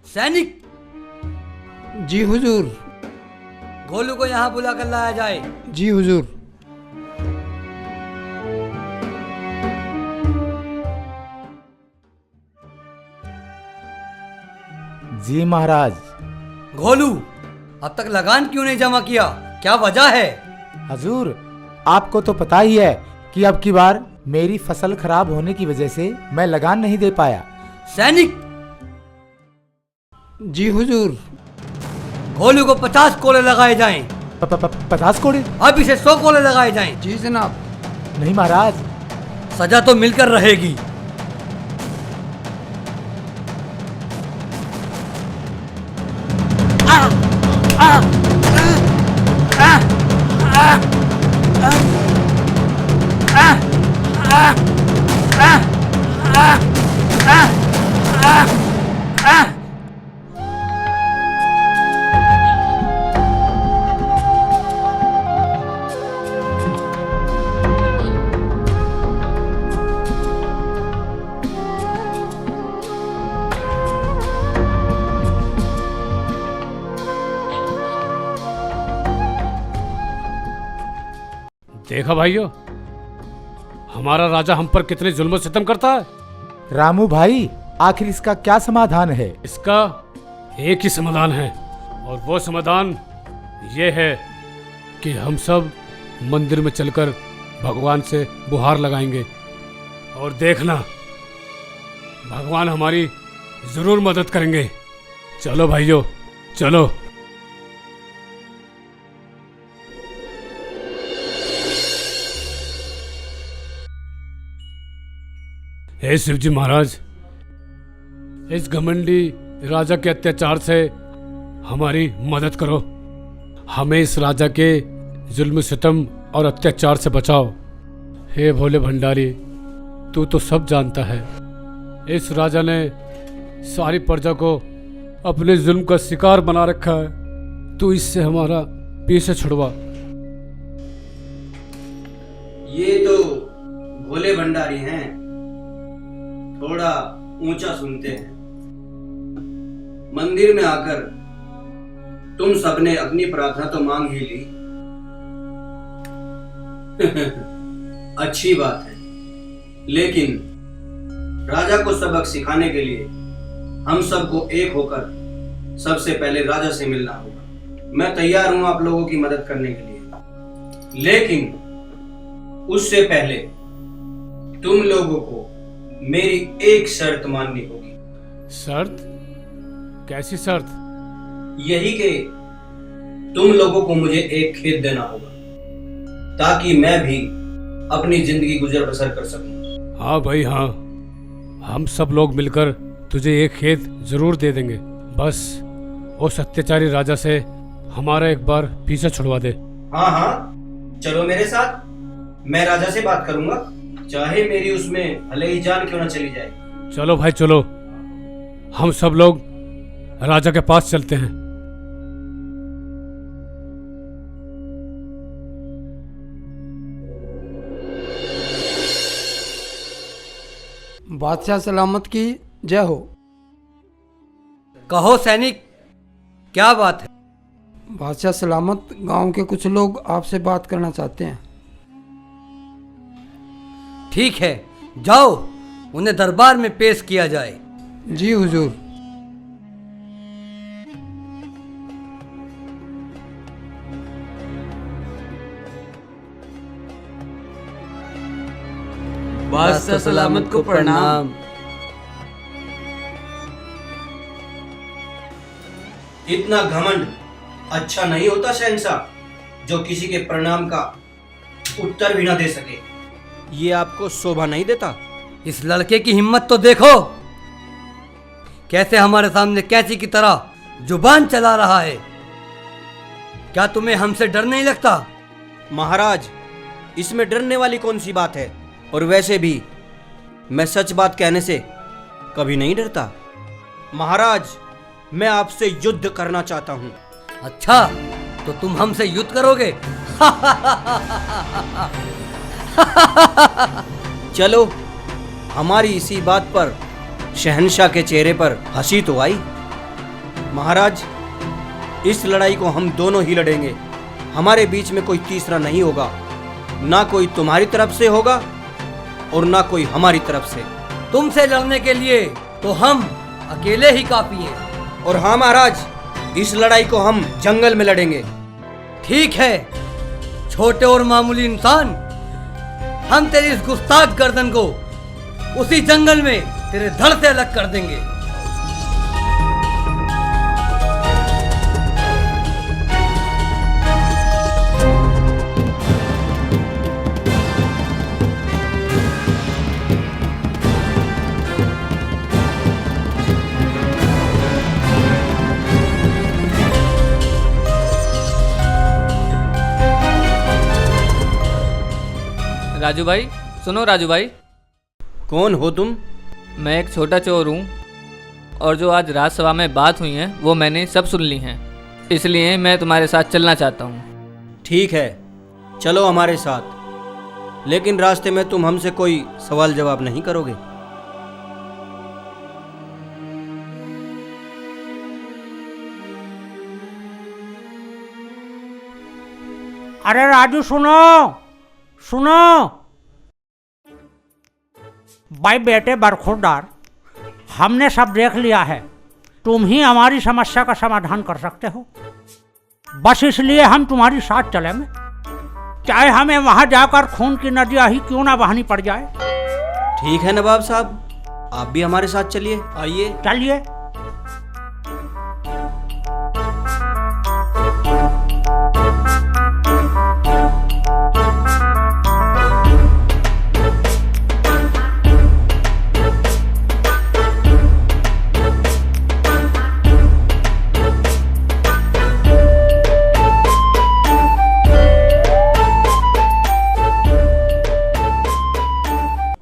सैनिक, जी हुजूर। गोलू को यहाँ बुला कर लाया जाए। जी हुजूर। जी महाराज। गोलू, अब तक लगान क्यों नहीं जमा किया? क्या वजह है? हजूर, आपको तो पता ही है कि अब की बार मेरी फसल खराब होने की वजह से मैं लगान नहीं दे पाया। सैनिक, जी हुजूर। गोलू को 50 कोड़े लगाए जाएं। 50 कोड़े? अब इसे 100 कोड़े लगाए जाएं। जी जनाब। नहीं महाराज। सजा तो मिलकर रहेगी। देखा भाइयों, हमारा राजा हम पर कितने जुल्म सितम करता है। रामू भाई, आखिर इसका क्या समाधान है? इसका एक ही समाधान है, और वो समाधान ये है कि हम सब मंदिर में चलकर भगवान से गुहार लगाएंगे, और देखना भगवान हमारी जरूर मदद करेंगे। चलो भाइयों, चलो। हे शिवजी महाराज, इस घमंडी राजा के अत्याचार से हमारी मदद करो। हमें इस राजा के जुल्म सितम और अत्याचार से बचाओ। हे भोले भंडारी, तू तो सब जानता है, इस राजा ने सारी प्रजा को अपने जुल्म का शिकार बना रखा है। तू इससे हमारा पीछे छुड़वा। ये तो भोले भंडारी हैं, थोड़ा ऊंचा सुनते हैं। मंदिर में आकर तुम सबने अपनी प्रार्थना तो मांग ही ली। अच्छी बात है, लेकिन राजा को सबक सिखाने के लिए हम सबको एक होकर सबसे पहले राजा से मिलना होगा। मैं तैयार हूं आप लोगों की मदद करने के लिए, लेकिन उससे पहले तुम लोगों को मेरी एक शर्त माननी होगी। शर्त? कैसी शर्त? यही कि तुम लोगों को मुझे एक खेत देना होगा, ताकि मैं भी अपनी जिंदगी गुजर बसर कर सकूं। हाँ भाई हाँ, हम सब लोग मिलकर तुझे एक खेत जरूर दे देंगे। बस उस अत्याचारी राजा से हमारा एक बार पीछा छुड़वा दे। हाँ हाँ, चलो मेरे साथ, मैं राजा से बात करूंगा, चाहे मेरी उसमें भले ही जान क्यों ना चली जाए। चलो भाई चलो, हम सब लोग राजा के पास चलते हैं। बादशाह सलामत की जय हो। कहो सैनिक, क्या बात है? बादशाह सलामत, गांव के कुछ लोग आपसे बात करना चाहते हैं। ठीक है, जाओ, उन्हें दरबार में पेश किया जाए। जी हुजूर। बादशाह सलामत को प्रणाम। इतना घमंड अच्छा नहीं होता शहंशाह, जो किसी के प्रणाम का उत्तर भी ना दे सके। ये आपको शोभा नहीं देता? इस लड़के की हिम्मत तो देखो, कैसे हमारे सामने कैसी की तरह जुबान चला रहा है। क्या तुम्हें हमसे डर नहीं लगता? महाराज, इसमें डरने वाली कौन सी बात है? और वैसे भी मैं सच बात कहने से कभी नहीं डरता। महाराज, मैं आपसे युद्ध करना चाहता हूं। अच्छा, तो तुम हमसे युद्ध करोगे? चलो, हमारी इसी बात पर शहंशाह के चेहरे पर हंसी तो आई। महाराज, इस लड़ाई को हम दोनों ही लड़ेंगे। हमारे बीच में कोई तीसरा नहीं होगा। ना कोई तुम्हारी तरफ से होगा और ना कोई हमारी तरफ से। तुमसे लड़ने के लिए तो हम अकेले ही काफी हैं। और हाँ महाराज, इस लड़ाई को हम जंगल में लड़ेंगे। ठीक है छोटे और मामूली इंसान, हम तेरी इस गुस्ताख गर्दन को उसी जंगल में तेरे धड़ से अलग कर देंगे। राजू भाई, सुनो राजू भाई। कौन हो तुम? मैं एक छोटा चोर हूँ और जो आज राजसभा में बात हुई है वो मैंने सब सुन ली हैं, इसलिए मैं तुम्हारे साथ चलना चाहता हूँ। ठीक है, चलो हमारे साथ, लेकिन रास्ते में तुम हमसे कोई सवाल जवाब नहीं करोगे। अरे राजू सुनो सुनो। भाई बेटे बरखुरदार, हमने सब देख लिया है। तुम ही हमारी समस्या का समाधान कर सकते हो। बस इसलिए हम तुम्हारी साथ चलेंगे, चाहे हमें वहां जाकर खून की नदियां ही क्यों ना बहानी पड़ जाए। ठीक है नवाब साहब, आप भी हमारे साथ चलिए। आइए। चलिए।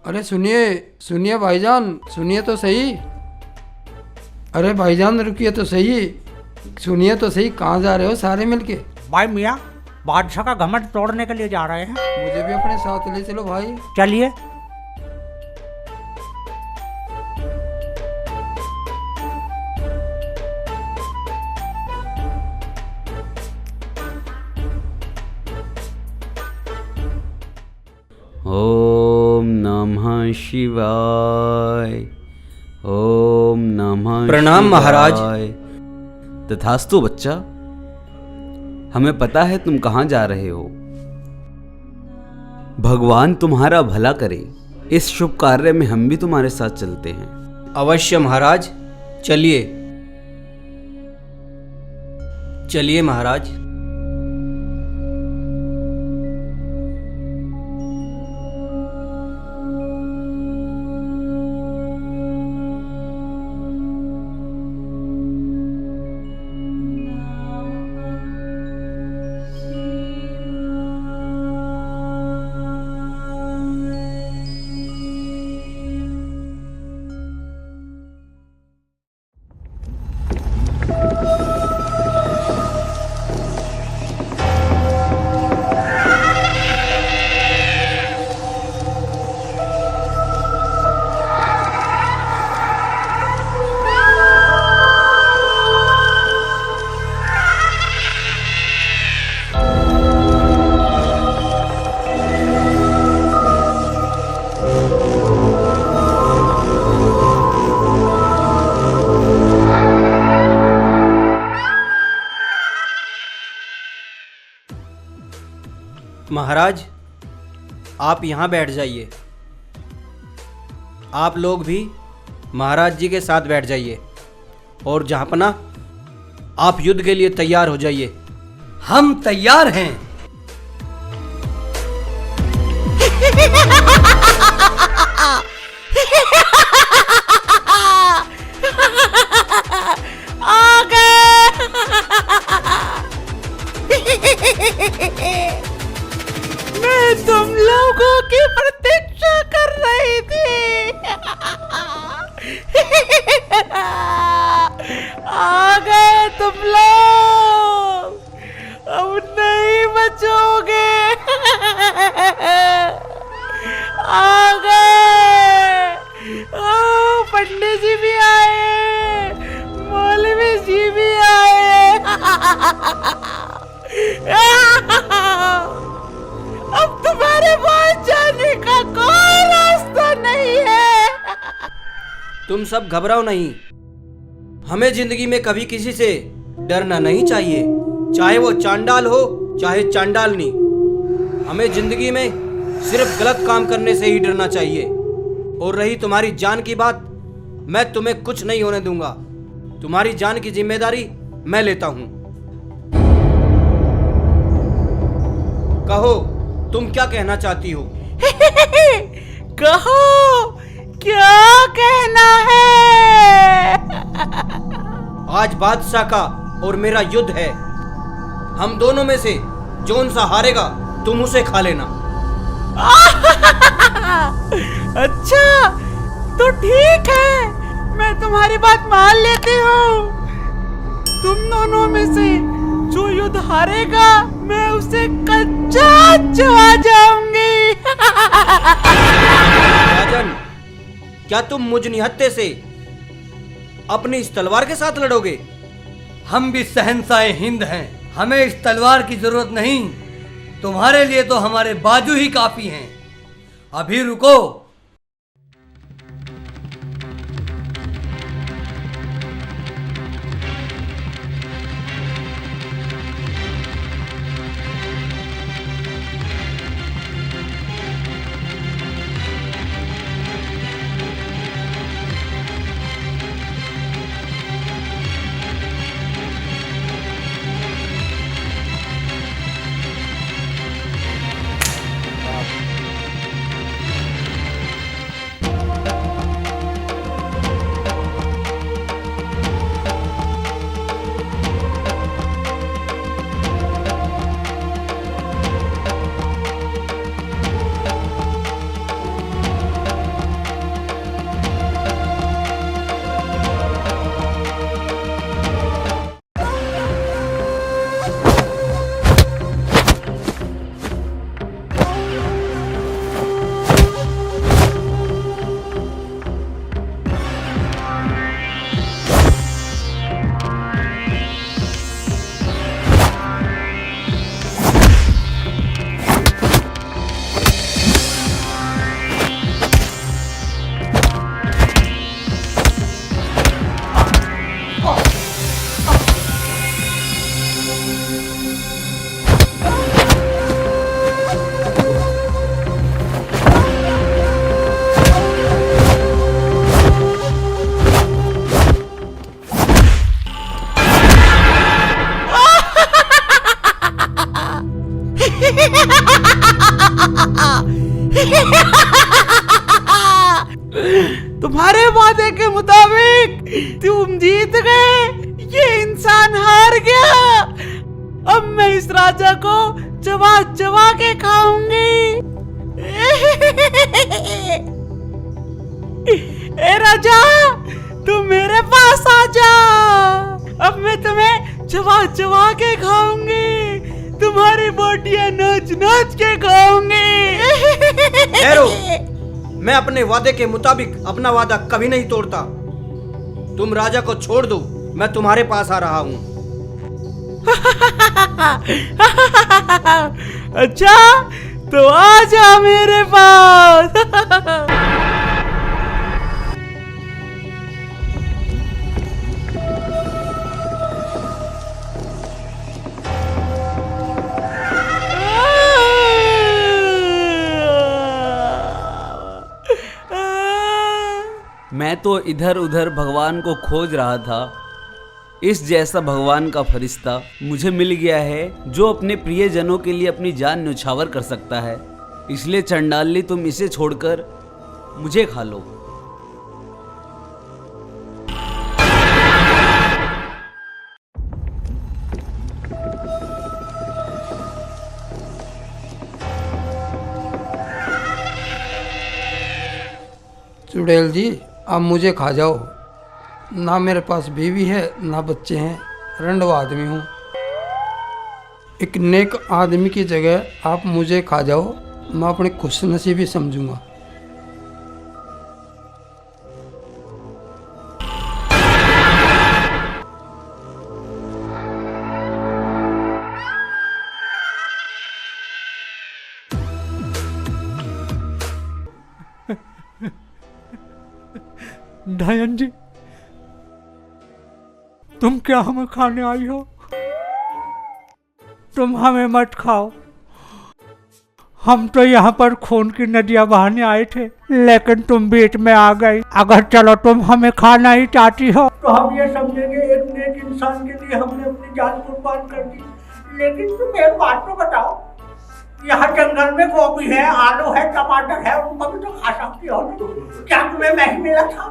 अरे सुनिए सुनिए भाईजान, सुनिए तो सही। अरे भाईजान रुकिए तो सही, सुनिए तो सही, कहाँ जा रहे हो सारे मिलके? भाई मियाँ, बादशाह का घमंड तोड़ने के लिए जा रहे हैं। मुझे भी अपने साथ ले चलो भाई। चलिए। ओम नमः शिवाय। ओम नमः प्रणाम महाराज। शिवाय। तथास्तु बच्चा, हमें पता है तुम कहाँ जा रहे हो। भगवान तुम्हारा भला करे। इस शुभ कार्य में हम भी तुम्हारे साथ चलते हैं। अवश्य महाराज, चलिए चलिए महाराज। महाराज, आप यहाँ बैठ जाइए। आप लोग भी महाराज जी के साथ बैठ जाइए और जहाँपना, आप युद्ध के लिए तैयार हो जाइए। हम तैयार हैं। मैं तुम लोगों की प्रतीक्षा कर रही थी। आ गए तुम लोग, अब नहीं बचोगे। आ गए। पंडित जी भी आए, मौलवी जी भी अब तुम्हारे पास जाने का कोई रास्ता नहीं है। तुम सब घबराओ नहीं। हमें जिंदगी में कभी किसी से डरना नहीं चाहिए, चाहे वो चांडाल हो चाहे चांडालनी। हमें जिंदगी में सिर्फ गलत काम करने से ही डरना चाहिए। और रही तुम्हारी जान की बात, मैं तुम्हें कुछ नहीं होने दूंगा। तुम्हारी जान की जिम्मेदारी मैं लेता हूं। कहो, तुम क्या कहना चाहती हो? कहो, क्या कहना है? आज बादशाह का और मेरा युद्ध है। हम दोनों में से जौन सा हारेगा तुम उसे खा लेना। अच्छा, तो ठीक है, मैं तुम्हारी बात मान लेती हूँ। तुम दोनों में से जो युद्ध हारेगा मैं उसे कच्चा चबा जाऊंगी। राजन, क्या तुम मुझ निहत्थे से अपनी इस तलवार के साथ लड़ोगे? हम भी शहंशाह हिंद हैं, हमें इस तलवार की जरूरत नहीं। तुम्हारे लिए तो हमारे बाजू ही काफी हैं। अभी रुको। तुम्हारे वादे के मुताबिक तुम जीत गए, ये इंसान हार गया। अब मैं इस राजा को चबा चबा के खाऊंगी। ए राजा, तुम मेरे पास आ जा। अब मैं तुम्हें चबा चबा के खाऊंगी, तुम्हारी बोटियां नोच नोच के खाऊंगी। ठहरो, मैं अपने वादे के मुताबिक अपना वादा कभी नहीं तोड़ता। तुम राजा को छोड़ दो, मैं तुम्हारे पास आ रहा हूं। अच्छा, तो आ जा मेरे पास। मैं तो इधर उधर भगवान को खोज रहा था। इस जैसा भगवान का फरिश्ता मुझे मिल गया है जो अपने प्रियजनों के लिए अपनी जान न्यौछावर कर सकता है। इसलिए चंडाली, तुम इसे छोड़कर मुझे खा लो। चुड़ैल जी, आप मुझे खा जाओ। ना मेरे पास बीवी है ना बच्चे हैं, रंडवा आदमी हूँ। एक नेक आदमी की जगह आप मुझे खा जाओ, मैं अपनी खुशनसीबी समझूंगा। दयान जी, तुम क्या हमें खाने आई हो? तुम हमें मत खाओ। हम तो यहाँ पर खून की नदियाँ बहाने आए थे, लेकिन तुम बीच में आ गई। अगर चलो तुम हमें खाना ही चाहती हो तो हम ये समझेंगे एक नेक इंसान के लिए हमने अपनी जान कुर्बान कर दी। लेकिन तुम एक बात तो बताओ, यहाँ जंगल में गोभी है, आलू है, टमाटर है, उनको भी तो खा सकती हो ना? क्या तुम्हें नहीं मिला था?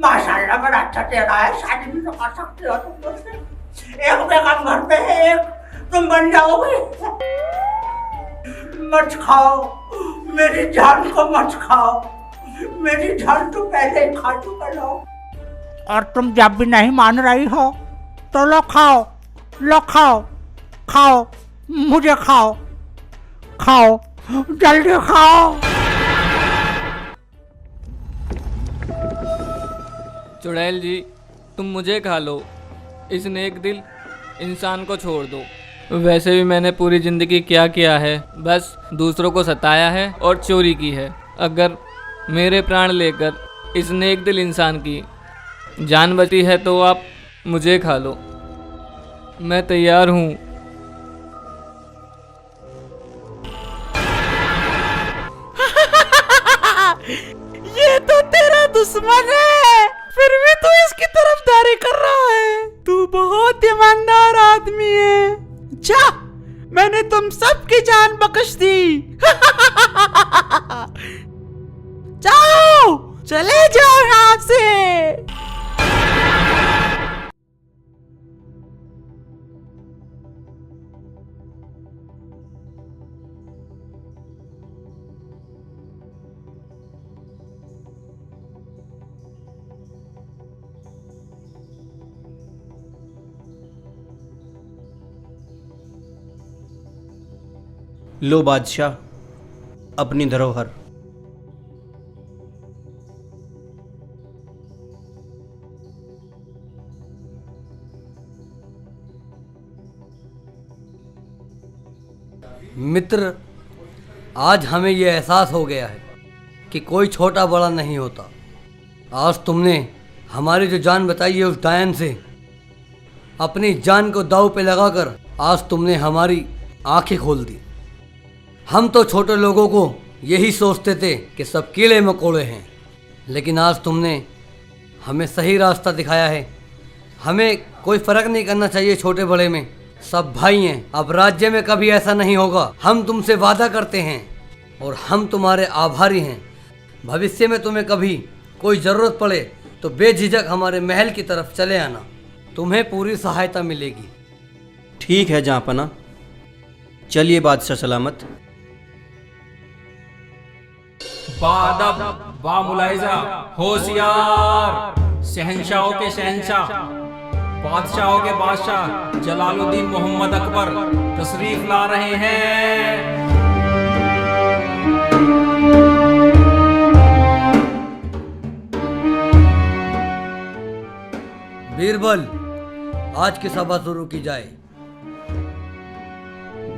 माशाल्लाह बड़ा अच्छा चेहरा है, शादी भी तो कर सकते हो तुम मुझसे। एक बेगम घर पे है, एक तुम बन जाओगे। मत खाओ, मेरी जान को मत खाओ, मेरी जान तो पहले ही खा चुका लो। और तुम जब भी नहीं मान रही हो तो लो खाओ, लो खाओ, खाओ, मुझे खाओ, खाओ, जल्दी खाओ। चुड़ैल जी, तुम मुझे खा लो, इस नेक दिल इंसान को छोड़ दो। वैसे भी मैंने पूरी ज़िंदगी क्या किया है, बस दूसरों को सताया है और चोरी की है। अगर मेरे प्राण लेकर इस नेक दिल इंसान की जान बची है तो आप मुझे खा लो, मैं तैयार हूँ। ये तो तेरा दुश्मन है, फिर भी तू इसकी तरफदारी कर रहा है। तू बहुत ईमानदार आदमी है। जा, मैंने तुम सबकी जान बख्श दी। जाओ, चले जाओ यहाँ से। लो बादशाह, अपनी धरोहर। मित्र, आज हमें यह एहसास हो गया है कि कोई छोटा बड़ा नहीं होता। आज तुमने हमारी जो जान बचाई है उस डायन से, अपनी जान को दांव पे लगाकर आज तुमने हमारी आंखें खोल दी। हम तो छोटे लोगों को यही सोचते थे कि सब कीड़े मकोड़े हैं, लेकिन आज तुमने हमें सही रास्ता दिखाया है। हमें कोई फ़र्क नहीं करना चाहिए छोटे बड़े में, सब भाई हैं। अब राज्य में कभी ऐसा नहीं होगा, हम तुमसे वादा करते हैं और हम तुम्हारे आभारी हैं। भविष्य में तुम्हें कभी कोई ज़रूरत पड़े तो बेझिझक हमारे महल की तरफ चले आना, तुम्हें पूरी सहायता मिलेगी। ठीक है जहाँपना, चलिए बादशाह सलामत। बादब, बामुलाइजा, होशियार, शहंशाहों के शहंशाह, बादशाहों के बादशाह जलालुद्दीन मोहम्मद अकबर तशरीफ ला रहे हैं। बीरबल, आज की सभा शुरू की जाए।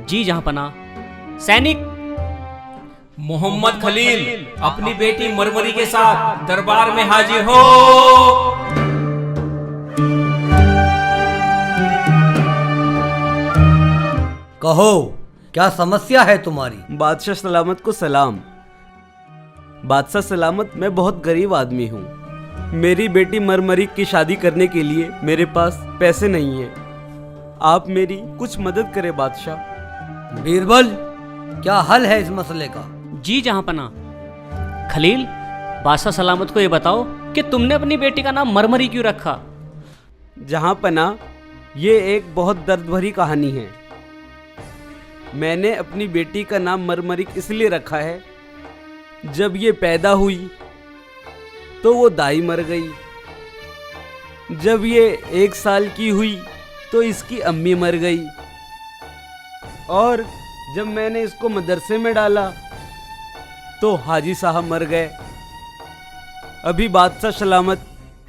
जी जहाँपना। सैनिक, मोहम्मद खलील अपनी बेटी मरमरी के साथ दरबार में हाजिर हो। कहो, क्या समस्या है तुम्हारी? बादशाह सलामत को सलाम। बादशाह सलामत, मैं बहुत गरीब आदमी हूँ। मेरी बेटी मरमरी की शादी करने के लिए मेरे पास पैसे नहीं हैं। आप मेरी कुछ मदद करें बादशाह। बीरबल, क्या हल है इस मसले का? जी जहाँपना। खलील, बादशाह सलामत को ये बताओ कि तुमने अपनी बेटी का नाम मरमरी क्यों रखा? जहाँपना, ये एक बहुत दर्द भरी कहानी है। मैंने अपनी बेटी का नाम मरमरी इसलिए रखा है, जब ये पैदा हुई तो वो दाई मर गई। जब ये 1 साल की हुई तो इसकी अम्मी मर गई, और जब मैंने इसको मदरसे में डाला तो हाजी साहब मर गए। अभी बादशाह सलामत,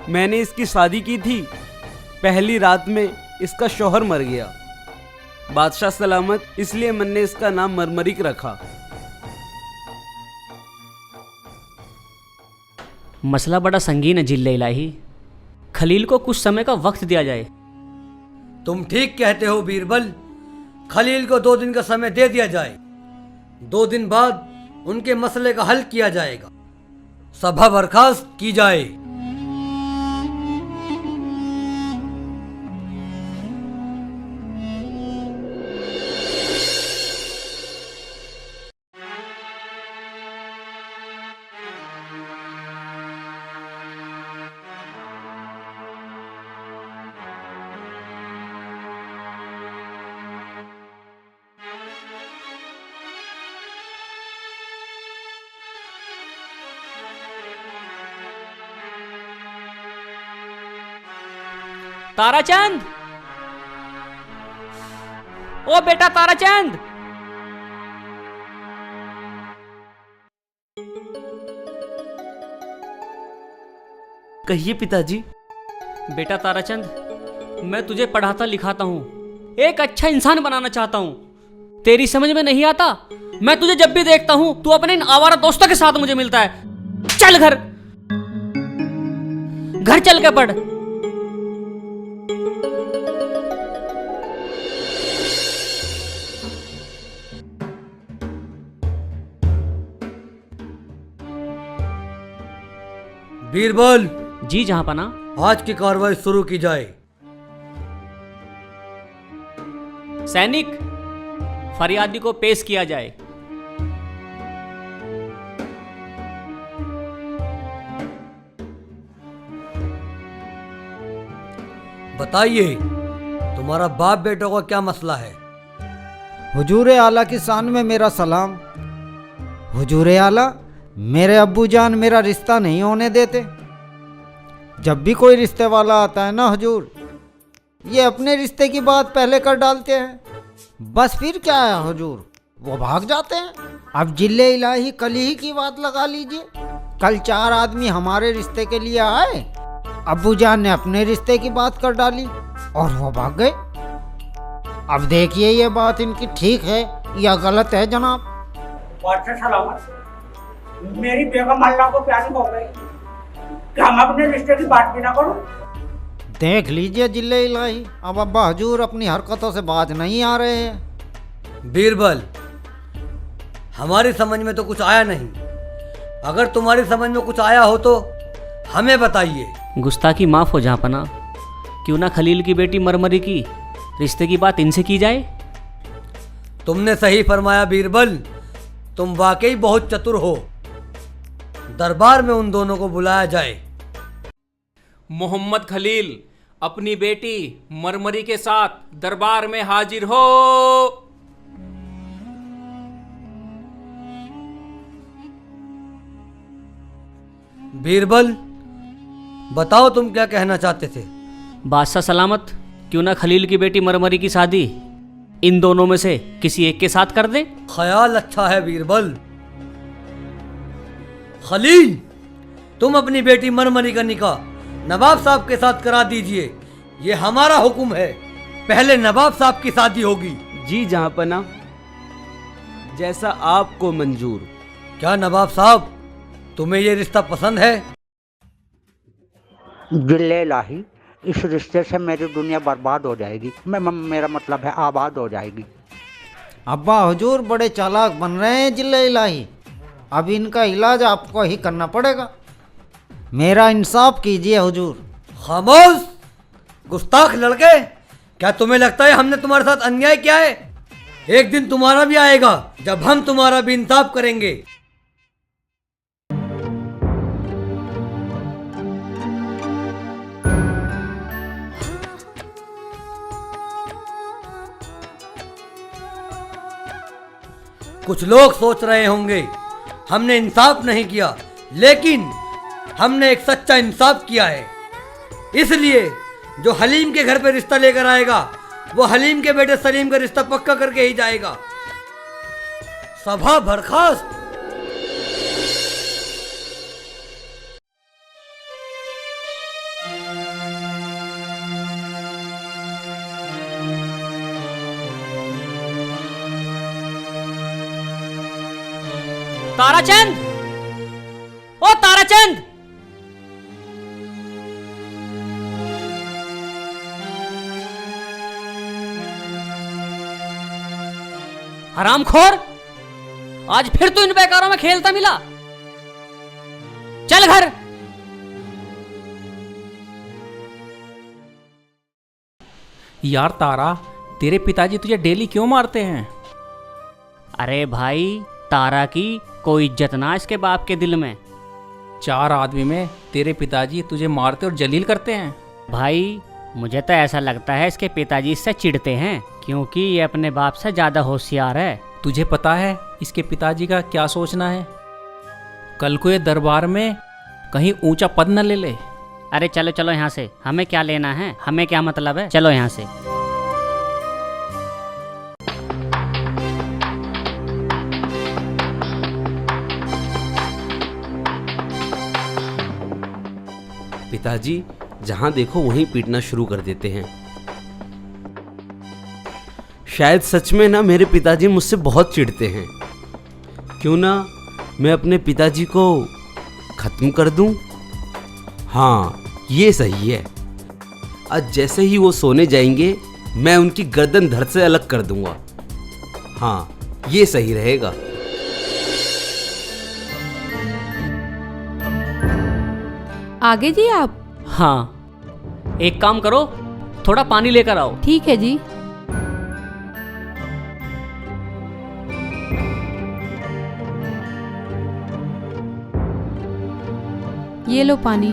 मैंने इसकी शादी की थी, पहली रात में इसका शौहर मर गया। बादशाह सलामत, इसलिए मैंने इसका नाम मरमरिक रखा। मसला बड़ा संगीन है जिल्ले इलाही। खलील को कुछ समय का वक्त दिया जाए। तुम ठीक कहते हो बीरबल। खलील को 2 दिन का समय दे दिया जाए। 2 दिन बाद उनके मसले का हल किया जाएगा। सभा बर्खास्त की जाए। ताराचंद, ओ बेटा ताराचंद। कहिए पिताजी। बेटा ताराचंद, मैं तुझे पढ़ाता लिखाता हूँ, एक अच्छा इंसान बनाना चाहता हूँ। तेरी समझ में नहीं आता? मैं तुझे जब भी देखता हूँ तू अपने इन आवारा दोस्तों के साथ मुझे मिलता है। चल घर, घर चल के पढ़। बीरबल। जी जहांपना। आज की कार्रवाई शुरू की जाए। सैनिक, फरियादी को पेश किया जाए। बताइए, तुम्हारा बाप बेटों का क्या मसला है? हुजूर आला की शान में मेरा सलाम। हुजूर आला, मेरे अब्बू जान मेरा रिश्ता नहीं होने देते। जब भी कोई रिश्ते वाला आता है ना हुजूर, ये अपने रिश्ते की बात पहले कर डालते हैं। बस फिर क्या है हुजूर, वो भाग जाते हैं। अब जिले इलाही कल ही की बात लगा लीजिए। कल 4 आदमी हमारे रिश्ते के लिए आए, अब्बू जान ने अपने रिश्ते की बात कर डाली और वो भाग गए। अब देखिए ये बात इनकी ठीक है या गलत है जनाब? बादशाह सलामत, मेरी बेगम अल्लाह को प्यारी हो गई कि हम अपने रिश्ते की बात भी ना करूं। देख लीजिए जिले इलाही, अब अब्बा हजूर अपनी हरकतों से बाज नहीं आ रहे हैं। बीरबल, हमारी समझ में तो कुछ आया नहीं। अगर तुम्हारी समझ में कुछ आया हो तो हमें बताइए। गुस्ताखी माफ हो जहांपना। क्यों ना खलील की बेटी मरमरी की रिश्ते की बात इनसे की जाए। तुमने सही फरमाया बीरबल, तुम वाकई बहुत चतुर हो। दरबार में उन दोनों को बुलाया जाए। मोहम्मद खलील अपनी बेटी मरमरी के साथ दरबार में हाजिर हो। बीरबल, बताओ तुम क्या कहना चाहते थे? बादशाह सलामत, क्यों ना खलील की बेटी मरमरी की शादी इन दोनों में से किसी एक के साथ कर दे। ख्याल अच्छा है बीरबल। खलील, तुम अपनी बेटी मरमरी का निकाह नवाब साहब के साथ करा दीजिए। ये हमारा हुक्म है। पहले नवाब साहब की शादी होगी। जी जहांपना, जैसा आपको मंजूर। क्या नवाब साहब, तुम्हें ये रिश्ता पसंद है? जिले इलाही, इस रिश्ते से मेरी दुनिया बर्बाद हो जाएगी। मेरा मतलब है आबाद हो जाएगी। अब्बा हुजूर बड़े चालाक बन रहे हैं जिले इलाही। अब इनका इलाज आपको ही करना पड़ेगा। मेरा इंसाफ कीजिए हुजूर। खामोश गुस्ताख लड़के, क्या तुम्हें लगता है हमने तुम्हारे साथ अन्याय किया है? एक दिन तुम्हारा भी आएगा जब हम तुम्हारा भी इंसाफ करेंगे। कुछ लोग सोच रहे होंगे हमने इंसाफ नहीं किया, लेकिन हमने एक सच्चा इंसाफ किया है। इसलिए जो हलीम के घर पे रिश्ता लेकर आएगा वो हलीम के बेटे सलीम का रिश्ता पक्का करके ही जाएगा। सभा बर्खास्त। ताराचंद, ओ ताराचंद, हरामखोर, आज फिर तू इन बेकारों में खेलता मिला। चल घर। यार तारा, तेरे पिताजी तुझे डेली क्यों मारते हैं? अरे भाई, तारा की कोई इज्जत ना इसके बाप के दिल में। 4 आदमी में तेरे पिताजी तुझे मारते और जलील करते हैं। भाई मुझे तो ऐसा लगता है इसके पिताजी इससे चिढ़ते हैं, क्योंकि ये अपने बाप से ज्यादा होशियार है। तुझे पता है इसके पिताजी का क्या सोचना है? कल को ये दरबार में कहीं ऊंचा पद न ले ले। अरे चलो चलो यहाँ से, हमें क्या लेना है, हमें क्या मतलब है, चलो यहाँ से। पिताजी जहां देखो वहीं पीटना शुरू कर देते हैं। शायद सच में ना मेरे पिताजी मुझसे बहुत चिढ़ते हैं। क्यों ना मैं अपने पिताजी को खत्म कर दूं? हाँ, ये सही है। आज जैसे ही वो सोने जाएंगे मैं उनकी गर्दन धड़ से अलग कर दूंगा। हाँ, ये सही रहेगा। आगे जी आप? हाँ, एक काम करो, थोड़ा पानी लेकर आओ। ठीक है जी। ये लो पानी।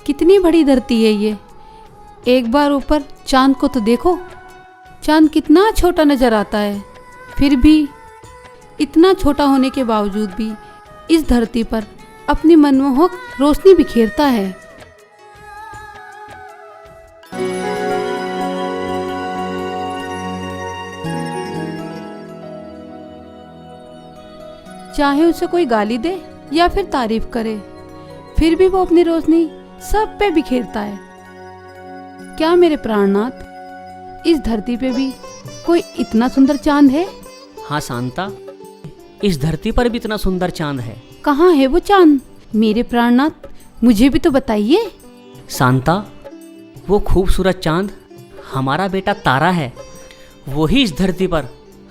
कितनी बड़ी धरती है ये। एक बार ऊपर चांद को तो देखो, चांद कितना छोटा नजर आता है। फिर भी इतना छोटा होने के बावजूद भी इस धरती पर अपनी मनमोहक रोशनी बिखेरता है। चाहे उसे कोई गाली दे या फिर तारीफ करे, फिर भी वो अपनी रोशनी सब पे बिखेरता है। क्या मेरे प्राणनाथ, इस धरती पे भी कोई इतना सुंदर चांद है? हाँ शांता, इस धरती पर भी इतना सुंदर चांद है। कहाँ है वो चांद? मेरे प्राणनाथ, मुझे भी तो बताइए। शांता, वो खूबसूरत चांद हमारा बेटा तारा है। वही इस धरती पर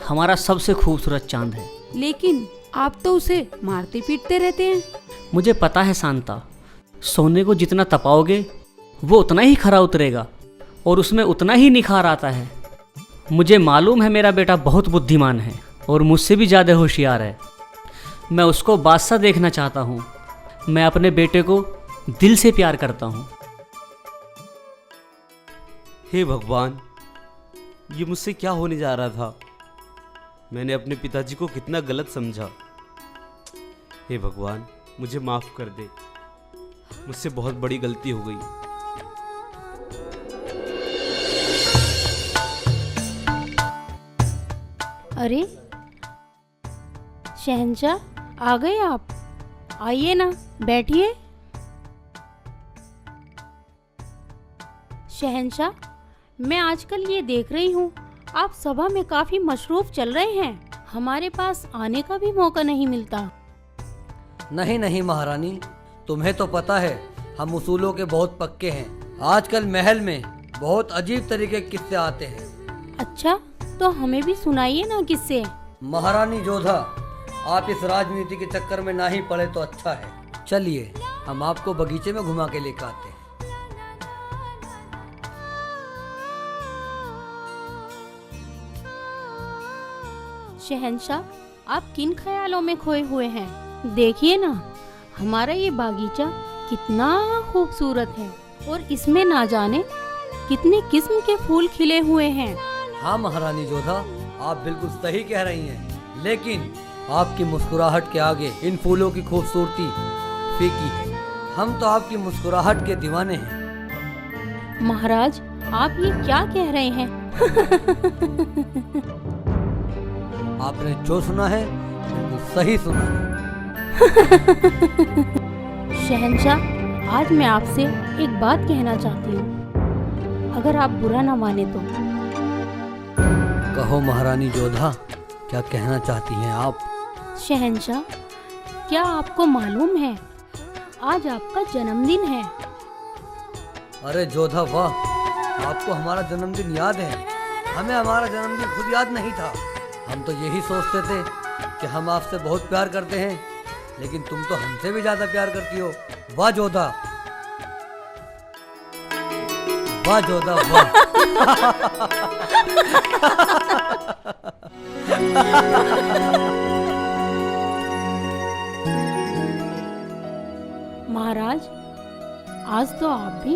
हमारा सबसे खूबसूरत चांद है। लेकिन आप तो उसे मारते पीटते रहते हैं। मुझे पता है शांता, सोने को जितना तपाओगे वो उतना ही खरा उतरेगा और उसमें उतना ही निखार आता है। मुझे मालूम है मेरा बेटा बहुत बुद्धिमान है और मुझसे भी ज़्यादा होशियार है। मैं उसको बादशाह देखना चाहता हूँ। मैं अपने बेटे को दिल से प्यार करता हूँ। हे भगवान, ये मुझसे क्या होने जा रहा था? मैंने अपने पिताजी को कितना गलत समझा। हे भगवान, मुझे माफ कर दे। मुझसे बहुत बड़ी गलती हो गई। अरे शहंशाह, आ गए आप? आइए ना, बैठिए। शहंशाह, मैं आजकल ये देख रही हूँ आप सभा में काफी मशरूफ चल रहे हैं। हमारे पास आने का भी मौका नहीं मिलता। नहीं नहीं महारानी, तुम्हें तो पता है हम उसूलों के बहुत पक्के हैं। आजकल महल में बहुत अजीब तरीके के किस्से आते हैं। अच्छा, तो हमें भी सुनाइए ना किस्से। महारानी जोधा, आप इस राजनीति के चक्कर में ना ही पड़े तो अच्छा है। चलिए हम आपको बगीचे में घुमा के लेकर आते हैं। शहंशाह, आप किन ख्यालों में खोए हुए हैं? देखिए ना, हमारा ये बागीचा कितना खूबसूरत है और इसमें ना जाने कितने किस्म के फूल खिले हुए हैं। हाँ महारानी जोधा, आप बिल्कुल सही कह रही हैं, लेकिन आपकी मुस्कुराहट के आगे इन फूलों की खूबसूरती फीकी है। हम तो आपकी मुस्कुराहट के दीवाने हैं। महाराज, आप ये क्या कह रहे हैं? आपने जो सुना है बिल्कुल सही सुना है। शहंशाह, आज मैं आपसे एक बात कहना चाहती हूँ, अगर आप बुरा ना माने तो। कहो महारानी जोधा, क्या कहना चाहती हैं आप? शहंशाह, क्या आपको मालूम है आज आपका जन्मदिन है। अरे जोधा वाह, आपको हमारा जन्मदिन याद है। हमें हमारा जन्मदिन खुद याद नहीं था। हम तो यही सोचते थे कि हम आपसे बहुत प्यार करते हैं, लेकिन तुम तो हमसे भी ज्यादा प्यार करती हो। वाह जोधा, वाह जोधा वाह। महाराज, आज तो आप भी